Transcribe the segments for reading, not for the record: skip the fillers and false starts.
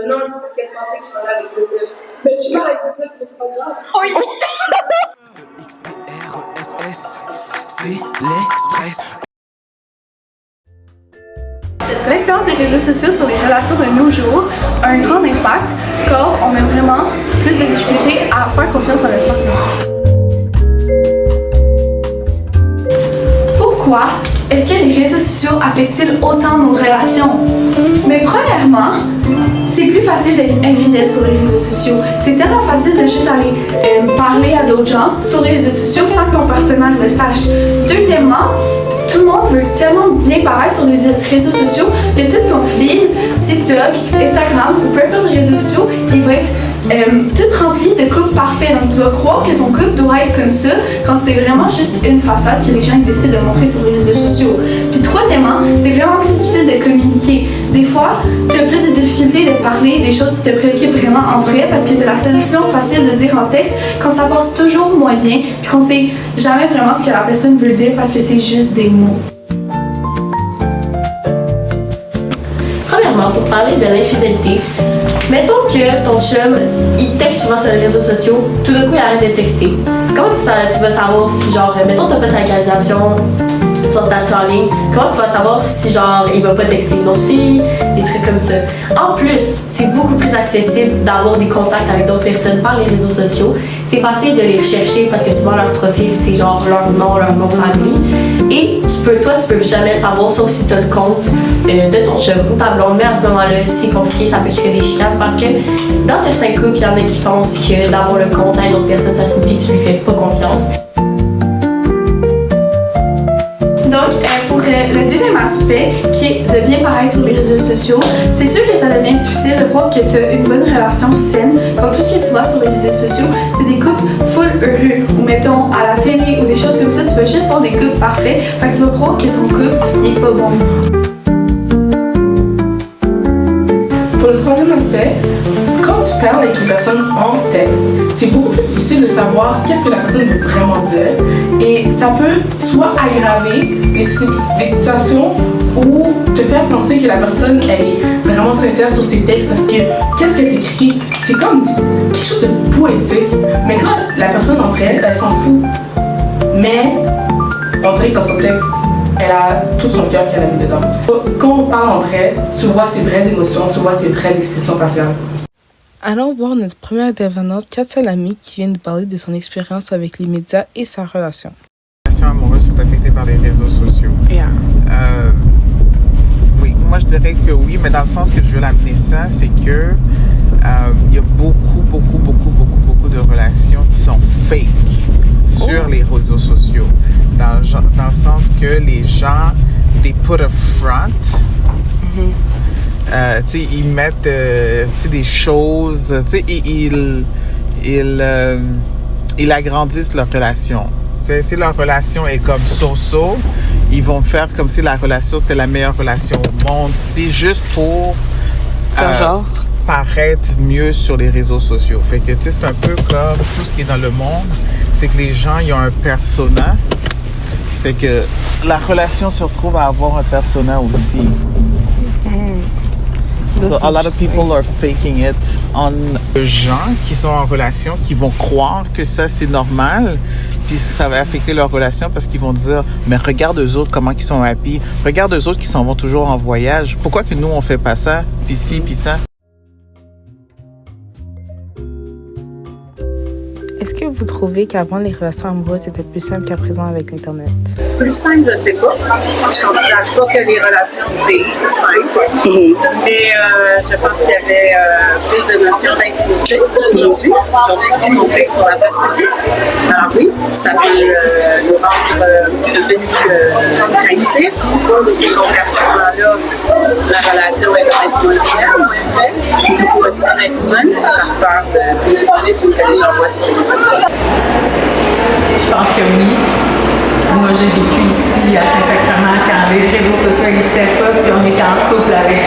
Non, c'est parce qu'elle pensait que je parlais avec deux meufs. Mais tu parles avec deux meufs, mais c'est pas grave. Oui! XPRESS, c'est l'Express. L'influence des réseaux sociaux sur les relations de nos jours a un grand impact car on a vraiment plus de difficultés à faire confiance à notre partenaire. Pourquoi est-ce que les réseaux sociaux affectent-ils autant nos relations? Mais premièrement, c'est plus facile d'être infidèle sur les réseaux sociaux. C'est tellement facile de juste aller parler à d'autres gens sur les réseaux sociaux sans que ton partenaire le sache. Deuxièmement, tout le monde veut tellement bien paraître sur les réseaux sociaux que tout ton feed, TikTok, Instagram ou peu importe les réseaux sociaux, il va être tout rempli de couples parfaits. Donc tu vas croire que ton couple doit être comme ça quand c'est vraiment juste une façade que les gens décident de montrer sur les réseaux sociaux. Puis troisièmement, c'est vraiment plus difficile de communiquer. Des fois, tu as plus de difficultés de parler des choses qui te préoccupent vraiment en vrai parce que tu as la solution facile de dire en texte quand ça passe toujours moins bien puis qu'on sait jamais vraiment ce que la personne veut dire parce que c'est juste des mots. Premièrement, pour parler de l'infidélité, mettons que ton chum, il texte souvent sur les réseaux sociaux, tout d'un coup il arrête de texter. Comment tu vas savoir si genre, mettons t'as pas sa localisation, son statut en ligne, comment tu vas savoir si genre il va pas texter une autre fille, des trucs comme ça. En plus, c'est beaucoup plus accessible d'avoir des contacts avec d'autres personnes par les réseaux sociaux. C'est facile de les rechercher parce que souvent leur profil c'est genre leur nom de famille. Et tu peux jamais le savoir sauf si tu as le compte de ton chum ou ta blonde. Mais à ce moment-là, si c'est compliqué, ça peut créer des chicanes parce que dans certains couples, il y en a qui pensent que d'avoir le compte à une autre personne, ça signifie que tu lui fais pas confiance. Donc, pour le deuxième aspect, qui est de bien paraître sur les réseaux sociaux, c'est sûr que ça devient difficile de croire que tu as une bonne relation saine quand tout ce que tu vois sur les réseaux sociaux, c'est des couples full heureux. Ou mettons, à la télé ou des choses comme ça, tu vas juste voir des couples parfaits, fait que tu vas croire que ton couple n'est pas bon. Pour le troisième aspect, quand tu parles avec une personne en texte, c'est beaucoup plus difficile de savoir qu'est-ce que la personne veut vraiment dire et ça peut soit aggraver des situations ou te faire penser que la personne elle est vraiment sincère sur ses textes parce que qu'est-ce qu'elle écrit, c'est comme quelque chose de poétique, mais quand la personne en vrai, elle s'en fout, mais on dirait que dans son texte, elle a tout son cœur qu'elle a mis dedans. Quand on parle en vrai, tu vois ses vraies émotions, tu vois ses vraies expressions faciales. Allons voir notre première intervenante, Kat Salami, qui vient de parler de son expérience avec les médias et sa relation. Les relations amoureuses sont affectées par les réseaux sociaux. Yeah. Oui, moi je dirais que oui, mais dans le sens que je veux l'amener ça, c'est que il y a beaucoup de relations qui sont fake sur les réseaux sociaux. Dans le sens que les gens, they put a front. Ils mettent des choses, ils agrandissent leur relation. Si leur relation est comme so-so, ils vont faire comme si la relation c'était la meilleure relation au monde. C'est juste pour paraître mieux sur les réseaux sociaux. Fait que c'est un peu comme tout ce qui est dans le monde, c'est que les gens ils ont un persona. Fait que la relation se retrouve à avoir un persona aussi. So a lot of people are faking it on les gens qui sont en relation, qui vont croire que ça c'est normal, puis ça va affecter leur relation parce qu'ils vont dire mais regarde eux autres comment ils sont happy, regarde eux autres qui s'en vont toujours en voyage, pourquoi que nous on fait pas ça, puis ci puis ça. Est-ce que vous trouvez qu'avant les relations amoureuses étaient plus simples qu'à présent avec l'Internet? Plus simple, je sais pas. Je considère pas que les relations, c'est simple. Mais je pense qu'il y avait plus de notions d'intimité aujourd'hui. Aujourd'hui, tout le monde fait sur la base physique. Alors oui, ça peut nous rendre un petit peu plus craintifs. Et donc à ce moment-là, la relation est peut-être moins belle, soit directement par peur de tout ce que les gens voient sur les réseaux sociaux. Je pense que oui. Moi, j'ai vécu ici à Saint-Sacrement quand les réseaux sociaux n'existaient pas, puis on était en couple avec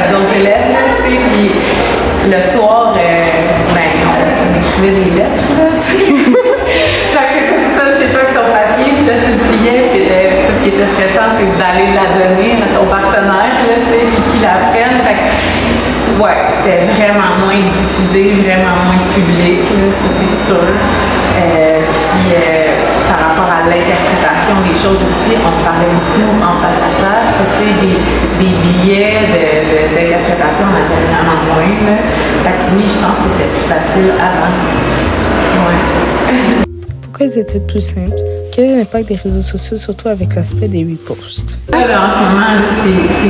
d'autres élèves, tu sais, puis le soir, on écrivait des lettres, là, tu sais. Fait que tu ça chez toi avec ton papier, puis là, tu le pliais, puis tout ce qui était stressant, c'est d'aller la donner à ton partenaire, là, tu sais, puis qu'il la prenne. Fait que ouais, c'était vraiment moins diffusé, vraiment moins public, là, ça c'est sûr. Puis par rapport à l'interprétation des choses aussi, on se parlait beaucoup en face à face. Tu sais, des billets d'interprétation, on avait vraiment moins. Là. Fait que oui, je pense que c'était plus facile avant. Ouais. Pourquoi ils étaient plus simples? Quel est l'impact des réseaux sociaux, surtout avec l'aspect des reposts? Là, en ce moment, là, c'est fou.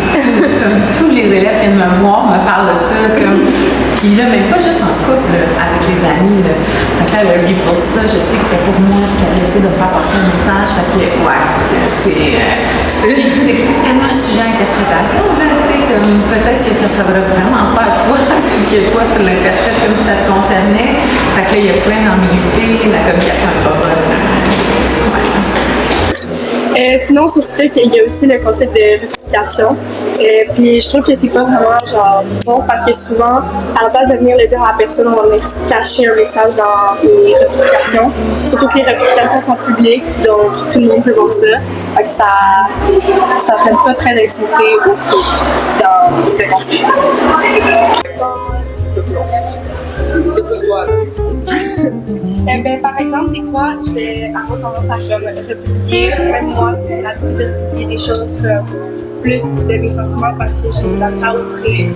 Comme tous les élèves qui viennent me voir me parlent de ça. Puis là, même pas juste en couple, là, avec les amis. Là. Fait que là, le repost ça, je sais que c'était pour moi, puis qu'elle essaie de me faire passer un message. Fait que, ouais, c'est tellement sujet à interprétation, là, tu sais, comme peut-être que ça s'adresse vraiment pas à toi, puis que toi, tu l'interprètes comme si ça te concernait. Fait que là, il y a plein d'ambiguïtés, la communication est pas bonne. Sinon, sur TikTok, il y a aussi le concept de réplication. Puis je trouve que c'est pas vraiment genre bon parce que souvent, à la place de venir le dire à la personne, on va venir cacher un message dans les réplications. Surtout que les réplications sont publiques, donc tout le monde peut voir ça. Fait que ça donne pas très d'intimité dans ce concept. Par exemple, des fois, je vais avoir tendance à republier, même moi, j'ai l'habitude de republier des choses comme plus de mes sentiments parce que j'ai l'habitude à offrir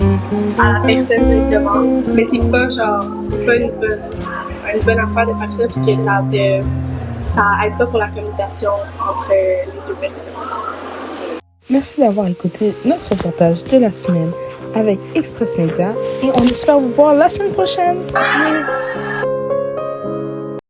à la personne directement. Mais c'est pas une bonne affaire de faire ça parce que ça aide pas pour la communication entre les deux personnes. Merci d'avoir écouté notre reportage de la semaine avec Express Média et on espère vous voir la semaine prochaine.